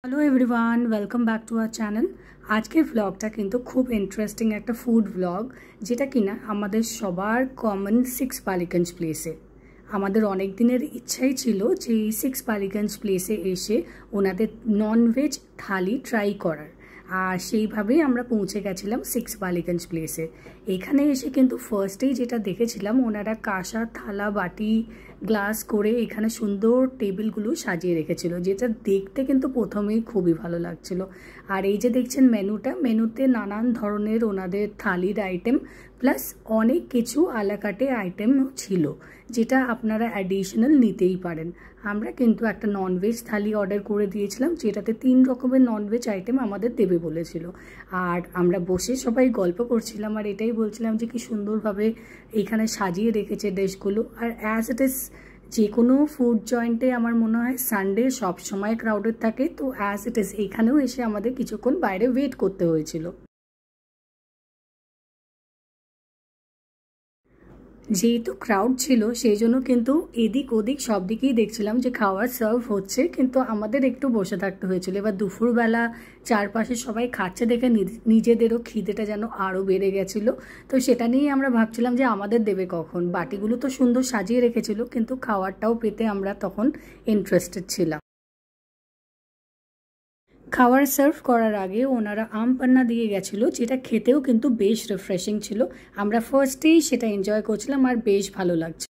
Hello everyone, welcome back to our channel. আজকের ভ্লগটা কিন্তু খুব ইন্টারেস্টিং একটা ফুড ভ্লগ, যেটা কিনা আমাদের সবার কমন সিক্স বালিগঞ্জ প্লেসে। আমাদের অনেক দিনের ইচ্ছাই ছিল যে এই সিক্স বালিগঞ্জ প্লেসে এসে ওনাদের ননভেজ থালি ট্রাই করার, আর সেইভাবেই আমরা পৌঁছে গেছিলাম সিক্স বালিগঞ্জ প্লেসে। এখানে এসে কিন্তু ফার্স্টেই যেটা দেখেছিলাম, ওনারা কাঁসা থালা বাটি গ্লাস করে এখানে সুন্দর টেবিলগুলো সাজিয়ে রেখেছিল, যেটা দেখতে কিন্তু প্রথমেই খুবই ভালো লাগছিল। আর এই যে দেখছেন মেনুতে নানান ধরনের ওনাদের থালির আইটেম প্লাস অনেক কিছু আলাকাটে আইটেমও ছিল, যেটা আপনারা অ্যাডিশনাল নিতেই পারেন। আমরা কিন্তু একটা ননভেজ থালি অর্ডার করে দিয়েছিলাম, যেটাতে 3 রকমের ননভেজ আইটেম আমাদের দেবে বলেছিল। আর আমরা বসে সবাই গল্প করছিলাম আর এটাই বলছিলাম যে কি সুন্দরভাবে এখানে সাজিয়ে রেখেছে ডিশগুলো। আর অ্যাজ ইট ইজ যে কোনো ফুড জয়েন্টে আমার মনে হয় সানডে সবসময় ক্রাউডেড থাকে, তো অ্যাজ ইট ইজ এখানেও এসে আমাদের কিছুক্ষণ বাইরে ওয়েট করতে হয়েছিল। যেহেতু ক্রাউড ছিল সেই জন্য কিন্তু এদিক ওদিক সব দিকেই দেখছিলাম যে খাবার সার্ভ হচ্ছে, কিন্তু আমাদের একটু বসে থাকতে হয়েছিল। এবার দুপুরবেলা চারপাশে সবাই খাচ্ছে দেখে নিজেদেরও খিদেটা যেন আরও বেড়ে গেছিলো। তো সেটা নিয়েই আমরা ভাবছিলাম যে আমাদের দেবে কখন। বাটিগুলো তো সুন্দর সাজিয়ে রেখেছিল, কিন্তু খাবারটাও পেতে আমরা তখন ইন্টারেস্টেড ছিলাম। খাবার সার্ভ করার আগে ওনারা আম পান্না দিয়ে গেছিলো, যেটা খেতেও কিন্তু বেশ রিফ্রেশিং ছিল। আমরা ফার্স্টেই সেটা এনজয় করছিলাম আর বেশ ভালো লাগছে।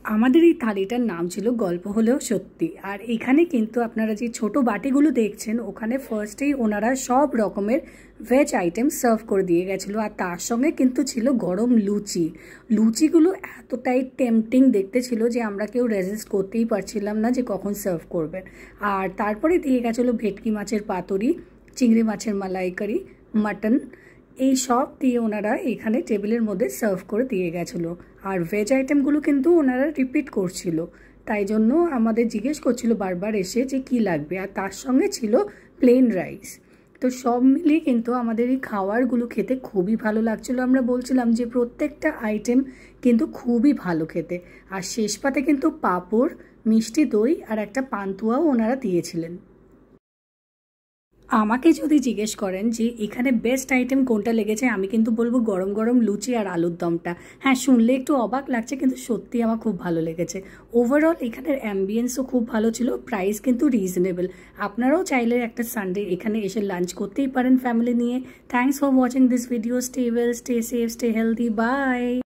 আমাদের এই থালিটার নাম ছিল গল্প হলেও সত্যি। আর এখানে কিন্তু আপনারা যে ছোট বাটিগুলো দেখছেন, ওখানে ফার্স্টেই ওনারা সব রকমের ভেজ আইটেম সার্ভ করে দিয়ে গেছিলো। আর তার সঙ্গে কিন্তু ছিল গরম লুচিগুলো এতটাই টেম্পটিং দেখতে ছিল যে আমরা কেউ রেজিস্ট করতেই পারছিলাম না যে কখন সার্ভ করবেন। আর তারপরে দিয়ে গেছিলো ভেটকি মাছের পাতুরি, চিংড়ি মাছের মালাইকারি, মাটন, এই সব দিয়ে ওনারা এখানে টেবিলের মধ্যে সার্ভ করে দিয়ে গেছিলো। আর ভেজ আইটেমগুলো কিন্তু ওনারা রিপিট করছিল, তাই জন্য আমাদের জিজ্ঞেস করছিল বারবার এসে যে কি লাগবে। আর তার সঙ্গে ছিল প্লেন রাইস। তো সব মিলিয়ে কিন্তু আমাদের এই খাবারগুলো খেতে খুবই ভালো লাগছিলো। আমরা বলছিলাম যে প্রত্যেকটা আইটেম কিন্তু খুবই ভালো খেতে। আর শেষ পাতে কিন্তু পাঁপড়, মিষ্টি দই আর একটা পান্তুয়াও ওনারা দিয়েছিলেন। আমাকে যদি জিজ্ঞেস করেন যে এখানে বেস্ট আইটেম কোনটা লেগেছে, আমি কিন্তু বলবো গরম গরম লুচি আর আলুর দমটা। হ্যাঁ, শুনলে একটু অবাক লাগছে, কিন্তু সত্যি আমার খুব ভালো লেগেছে। ওভারঅল এখানের অ্যাম্বিয়েন্সও খুব ভালো ছিল, প্রাইস কিন্তু রিজনেবল। আপনারাও চাইলে একটা সানডে এখানে এসে লাঞ্চ করতেই পারেন ফ্যামিলি নিয়ে। Thanks for watching this video. Stay well, stay safe, stay healthy, by.